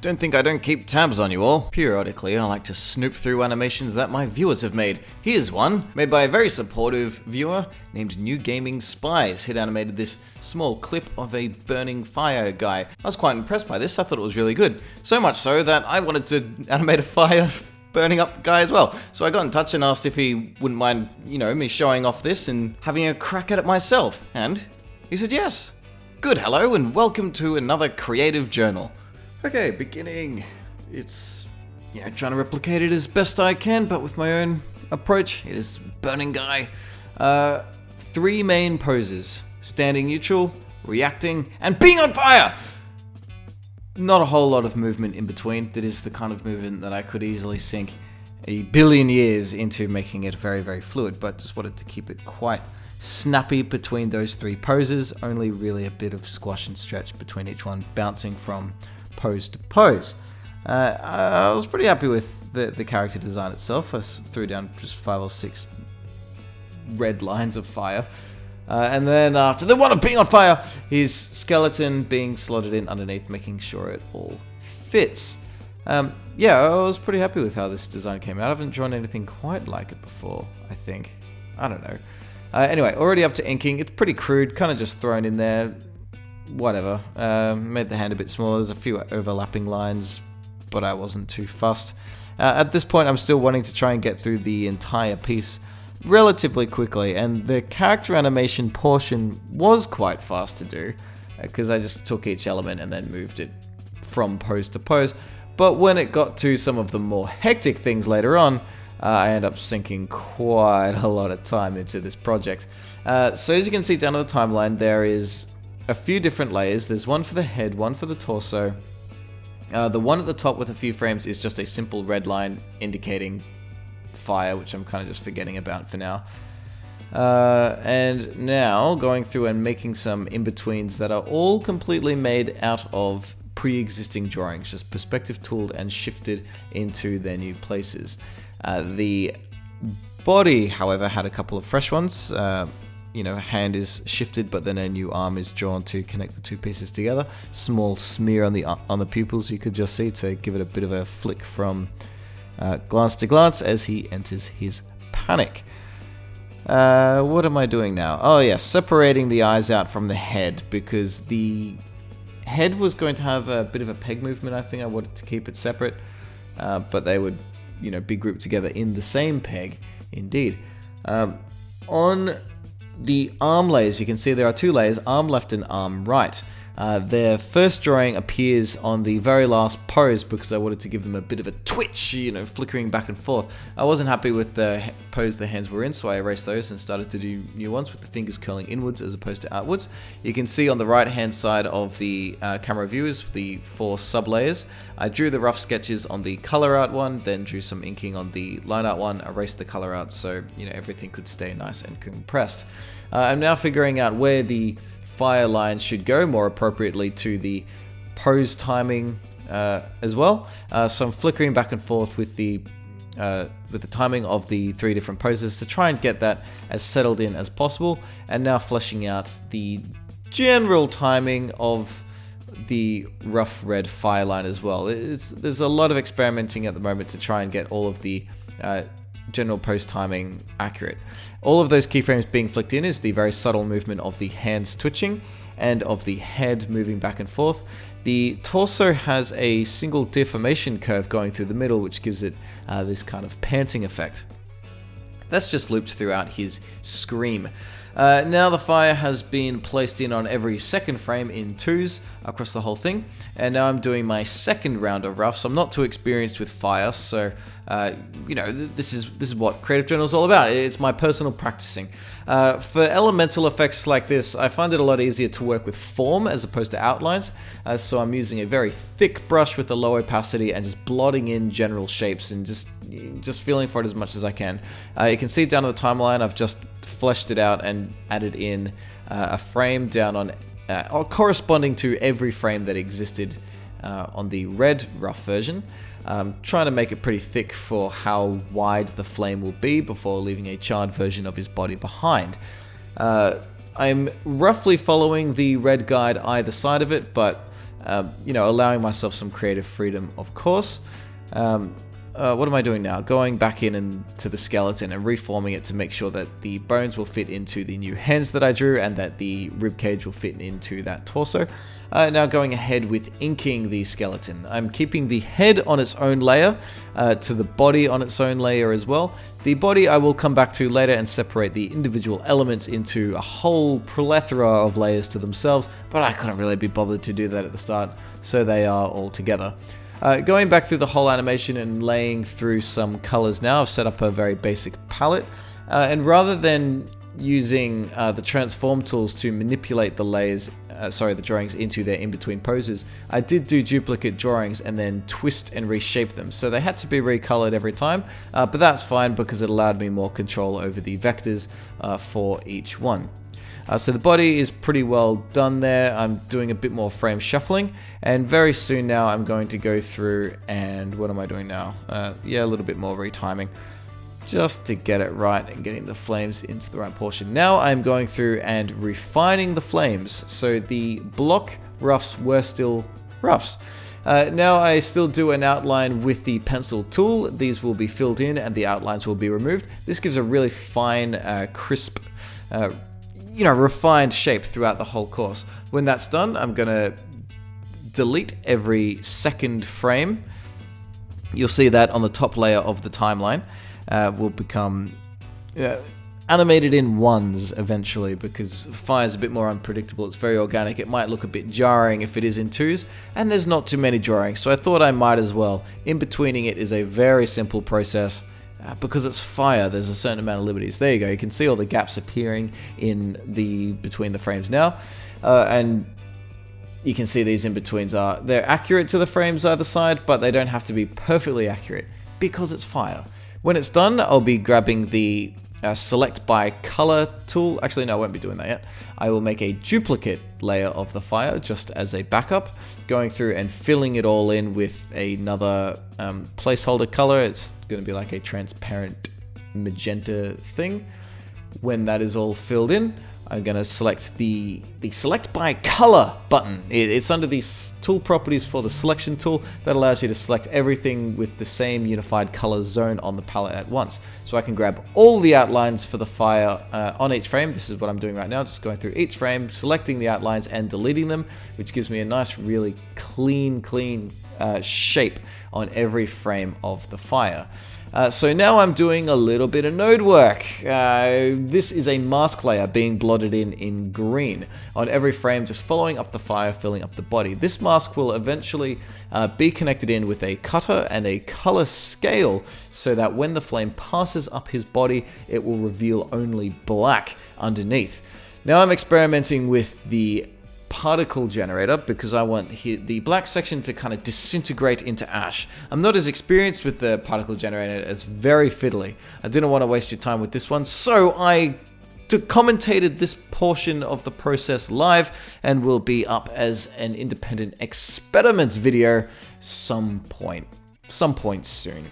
Don't think I don't keep tabs on you all. Periodically, I like to snoop through animations that my viewers have made. Here's one, made by a very supportive viewer named NewGaming Spies. He'd animated this small clip of a burning fire guy. I was quite impressed by this, I thought it was really good. So much so that I wanted to animate a fire burning up guy as well. So I got in touch and asked if he wouldn't mind, me showing off this and having a crack at it myself. And he said yes. Good, hello, and welcome to another creative journal. Okay, beginning. It's, trying to replicate it as best I can, but with my own approach. It is burning guy. 3 main poses. Standing neutral, reacting, and being on fire! Not a whole lot of movement in between. That is the kind of movement that I could easily sink a billion years into making it very, very fluid, but just wanted to keep it quite snappy between those 3 poses. Only really a bit of squash and stretch between each one, bouncing from pose to pose. I was pretty happy with the character design itself. I threw down just 5 or 6 red lines of fire. And then after the one of being on fire, his skeleton being slotted in underneath, making sure it all fits. I was pretty happy with how this design came out. I haven't drawn anything quite like it before, I think. I don't know. Anyway, already up to inking. It's pretty crude, kind of just thrown in there. Whatever. Made the hand a bit smaller. There's a few overlapping lines, but I wasn't too fussed. At this point, I'm still wanting to try and get through the entire piece relatively quickly, and the character animation portion was quite fast to do, because I just took each element and then moved it from pose to pose. But when it got to some of the more hectic things later on, I ended up sinking quite a lot of time into this project. So as you can see down on the timeline, there is a few different layers. There's one for the head, one for the torso. The one at the top with a few frames is just a simple red line indicating fire, which I'm kind of just forgetting about for now. And now going through and making some in-betweens that are all completely made out of pre-existing drawings, just perspective tooled and shifted into their new places. The body, however, had a couple of fresh ones. A hand is shifted, but then a new arm is drawn to connect the 2 pieces together. Small smear on the pupils you could just see to give it a bit of a flick from glance to glance as he enters his panic. What am I doing now? Oh yes, separating the eyes out from the head, because the head was going to have a bit of a peg movement. I think I wanted to keep it separate, but they would, be grouped together in the same peg, indeed. On the arm layers, you can see there are 2 layers, arm left and arm right. Their first drawing appears on the very last pose because I wanted to give them a bit of a twitch, flickering back and forth. I wasn't happy with the pose the hands were in, so I erased those and started to do new ones with the fingers curling inwards as opposed to outwards. You can see on the right hand side of the camera view is the 4 sub layers. I drew the rough sketches on the color art one, then drew some inking on the line art one, erased the color art so everything could stay nice and compressed. I'm now figuring out where the fire line should go more appropriately to the pose timing as well. So I'm flickering back and forth with the timing of the 3 different poses to try and get that as settled in as possible, and now fleshing out the general timing of the rough red fire line as well. There's a lot of experimenting at the moment to try and get all of the general pose timing accurate. All of those keyframes being flicked in is the very subtle movement of the hands twitching and of the head moving back and forth. The torso has a single deformation curve going through the middle, which gives it this kind of panting effect. That's just looped throughout his scream. Now the fire has been placed in on every second frame in 2s across the whole thing, and now I'm doing my second round of roughs. I'm not too experienced with fire, so this is what Creative Journal is all about. It's my personal practicing. For elemental effects like this, I find it a lot easier to work with form as opposed to outlines, so I'm using a very thick brush with a low opacity and just blotting in general shapes and just feeling for it as much as I can. You can see down on the timeline I've just fleshed it out and added in a frame down on corresponding to every frame that existed on the red rough version. Trying to make it pretty thick for how wide the flame will be before leaving a charred version of his body behind. I'm roughly following the red guide either side of it, but allowing myself some creative freedom, of course. What am I doing now? Going back into the skeleton and reforming it to make sure that the bones will fit into the new hands that I drew and that the ribcage will fit into that torso. Now going ahead with inking the skeleton. I'm keeping the head on its own layer, to the body on its own layer as well. The body I will come back to later and separate the individual elements into a whole plethora of layers to themselves, but I couldn't really be bothered to do that at the start, so they are all together. Going back through the whole animation and laying through some colors now, I've set up a very basic palette, and rather than using the transform tools to manipulate the the drawings into their in-between poses, I did do duplicate drawings and then twist and reshape them. So they had to be recolored every time, but that's fine because it allowed me more control over the vectors for each one. So the body is pretty well done there. I'm doing a bit more frame shuffling, and very soon now I'm going to go through and what am I doing now? A little bit more retiming, just to get it right and getting the flames into the right portion. Now I'm going through and refining the flames. So the block roughs were still roughs. Now I still do an outline with the pencil tool. These will be filled in and the outlines will be removed. This gives a really fine, crisp, refined shape throughout the whole course. When that's done, I'm gonna delete every second frame. You'll see that on the top layer of the timeline will become animated in ones eventually, because fire is a bit more unpredictable. It's very organic. It might look a bit jarring if it is in twos, and there's not too many drawings, so I thought I might as well. In-betweening it is a very simple process. Because it's fire, there's a certain amount of liberties. There you go. You can see all the gaps appearing between the frames now, and you can see these in-betweens they're accurate to the frames either side, but they don't have to be perfectly accurate because it's fire. When it's done, I'll be grabbing the select by color tool. Actually, no, I won't be doing that yet. I will make a duplicate layer of the fire just as a backup, going through and filling it all in with another placeholder color. It's going to be like a transparent magenta thing. When that is all filled in, I'm going to select the select by color button. It's under these tool properties for the selection tool that allows you to select everything with the same unified color zone on the palette at once. So I can grab all the outlines for the fire on each frame. This is what I'm doing right now, just going through each frame, selecting the outlines and deleting them, which gives me a nice, really clean shape on every frame of the fire. So now I'm doing a little bit of node work. This is a mask layer being blotted in green on every frame, just following up the fire, filling up the body. This mask will eventually be connected in with a cutter and a color scale so that when the flame passes up his body, it will reveal only black underneath. Now I'm experimenting with the particle generator because I want the black section to kind of disintegrate into ash. I'm not as experienced with the particle generator. It's very fiddly. I didn't want to waste your time with this one, so I commentated this portion of the process live and will be up as an independent experiments video some point soon.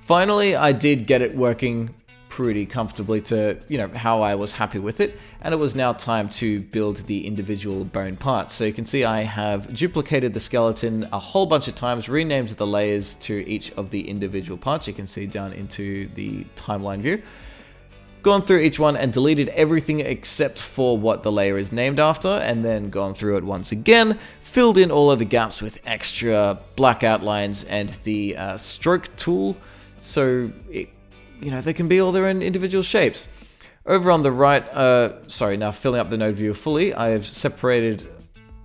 Finally, I did get it working pretty comfortably to, how I was happy with it, and it was now time to build the individual bone parts. So you can see I have duplicated the skeleton a whole bunch of times, renamed the layers to each of the individual parts. You can see down into the timeline view. Gone through each one and deleted everything except for what the layer is named after, and then gone through it once again, filled in all of the gaps with extra black outlines and the stroke tool, so they can be all their own individual shapes. Over on the right, now filling up the node view fully, I have separated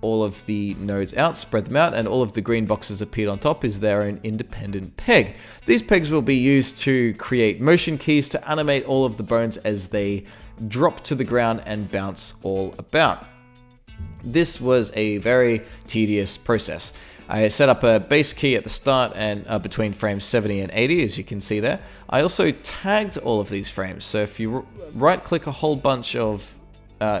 all of the nodes out, spread them out, and all of the green boxes appeared on top is their own independent peg. These pegs will be used to create motion keys to animate all of the bones as they drop to the ground and bounce all about. This was a very tedious process. I set up a base key at the start and between frames 70 and 80, as you can see there. I also tagged all of these frames. So if you right click a whole bunch of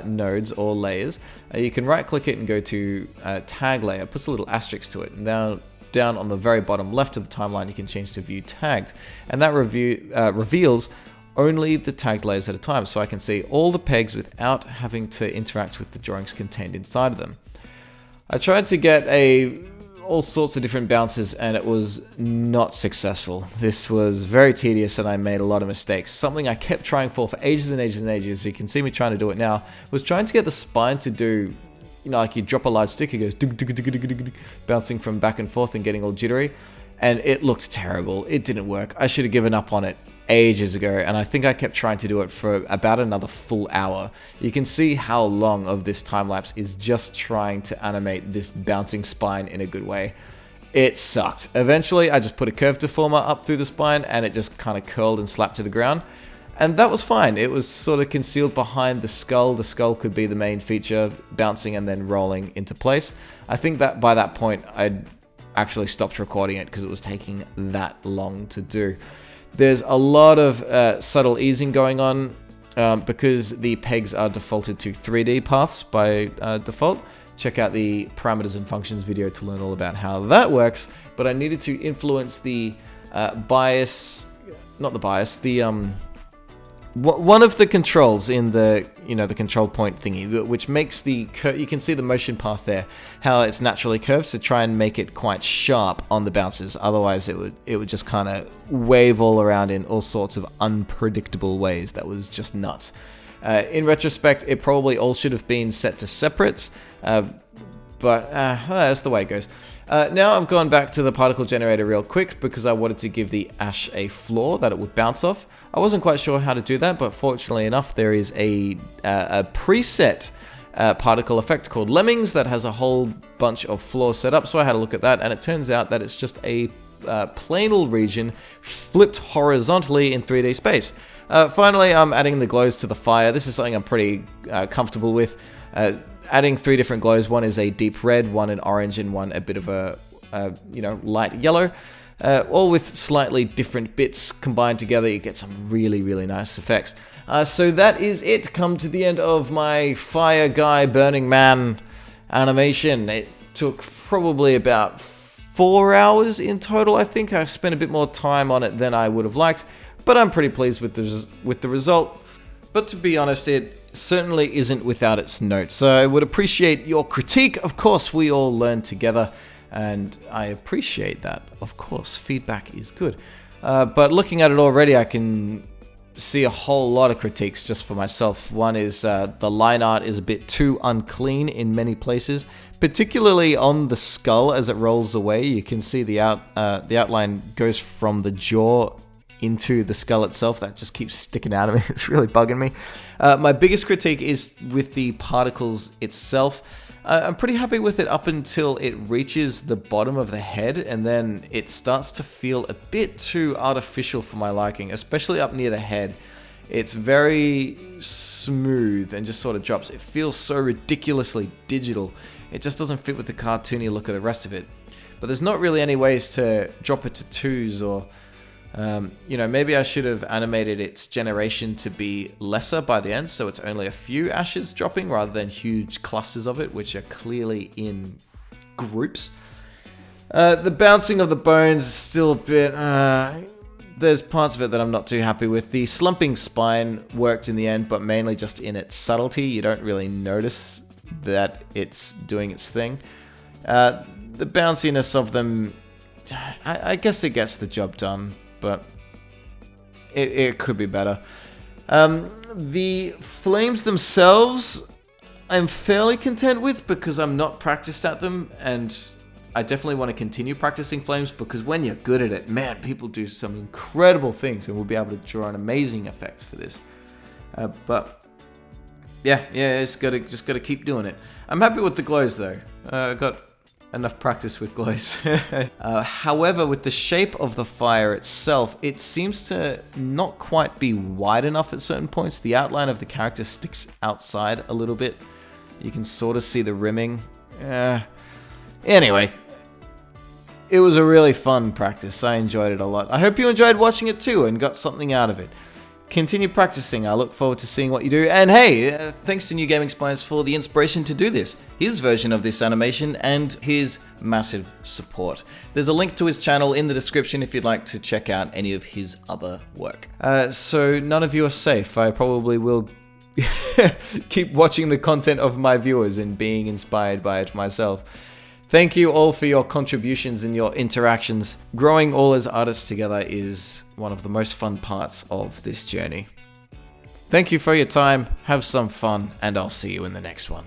nodes or layers, you can right click it and go to tag layer. It puts a little asterisk to it. And now down on the very bottom left of the timeline, you can change to view tagged. And that reveals only the tagged layers at a time. So I can see all the pegs without having to interact with the drawings contained inside of them. I tried to get all sorts of different bounces and it was not successful. This was very tedious and I made a lot of mistakes. Something I kept trying for ages and ages and ages, you can see me trying to do it now, was trying to get the spine to do, you know, like you drop a large stick, it goes bouncing from back and forth and getting all jittery. And it looked terrible. It didn't work. I should have given up on it ages ago, and I think I kept trying to do it for about another full hour. You can see how long of this time lapse is just trying to animate this bouncing spine in a good way. It sucked. Eventually, I just put a curve deformer up through the spine and it just kind of curled and slapped to the ground. And that was fine. It was sort of concealed behind the skull. The skull could be the main feature, bouncing and then rolling into place. I think that by that point, I'd actually stopped recording it because it was taking that long to do. There's a lot of subtle easing going on because the pegs are defaulted to 3D paths by default. Check out the parameters and functions video to learn all about how that works. But I needed to influence the bias, not the bias, the one of the controls in the, you know, the control point thingy, which makes the you can see the motion path there, how it's naturally curved, to try and make it quite sharp on the bounces. Otherwise it would just kind of wave all around in all sorts of unpredictable ways. That was just nuts. In retrospect, it probably all should have been set to separates, but that's the way it goes. Now I've gone back to the particle generator real quick because I wanted to give the ash a floor that it would bounce off. I wasn't quite sure how to do that, but fortunately enough, there is a preset particle effect called Lemmings that has a whole bunch of floors set up. So I had a look at that, and it turns out that it's just a planal region flipped horizontally in 3D space. Finally, I'm adding the glows to the fire. This is something I'm pretty comfortable with. Adding 3 different glows. One is a deep red, one an orange, and one a bit of a light yellow. All with slightly different bits combined together. You get some really, really nice effects. So that is it. Come to the end of my fire guy, burning man animation. It took probably about 4 hours in total. I think I spent a bit more time on it than I would have liked, but I'm pretty pleased with the result. But to be honest, it certainly isn't without its notes. So I would appreciate your critique. Of course, we all learn together, and I appreciate that. Of course, feedback is good. But looking at it already, I can see a whole lot of critiques just for myself. One is the line art is a bit too unclean in many places, particularly on the skull as it rolls away. You can see the outline goes from the jaw into the skull itself. That just keeps sticking out of me. It's really bugging me. My biggest critique is with the particles itself. I'm pretty happy with it up until it reaches the bottom of the head, and then it starts to feel a bit too artificial for my liking, especially up near the head. It's very smooth and just sort of drops. It feels so ridiculously digital. It just doesn't fit with the cartoony look of the rest of it. But there's not really any ways to drop it to 2s or maybe I should have animated its generation to be lesser by the end, so it's only a few ashes dropping rather than huge clusters of it, which are clearly in groups. The bouncing of the bones is still a bit... there's parts of it that I'm not too happy with. The slumping spine worked in the end, but mainly just in its subtlety. You don't really notice that it's doing its thing. The bounciness of them, I guess it gets the job done, but it could be better. The flames themselves, I'm fairly content with because I'm not practiced at them, and I definitely want to continue practicing flames because when you're good at it, man, people do some incredible things, and we'll be able to draw an amazing effect for this. But yeah, just gotta keep doing it. I'm happy with the glows though. I got enough practice with glows. However, with the shape of the fire itself, it seems to not quite be wide enough at certain points. The outline of the character sticks outside a little bit. You can sort of see the rimming. Anyway, it was a really fun practice. I enjoyed it a lot. I hope you enjoyed watching it too and got something out of it. Continue practicing. I look forward to seeing what you do. And hey, thanks to NewGaming Spies for the inspiration to do this, his version of this animation, and his massive support. There's a link to his channel in the description if you'd like to check out any of his other work. So none of you are safe. I probably will keep watching the content of my viewers and being inspired by it myself. Thank you all for your contributions and your interactions. Growing all as artists together is one of the most fun parts of this journey. Thank you for your time, have some fun, and I'll see you in the next one.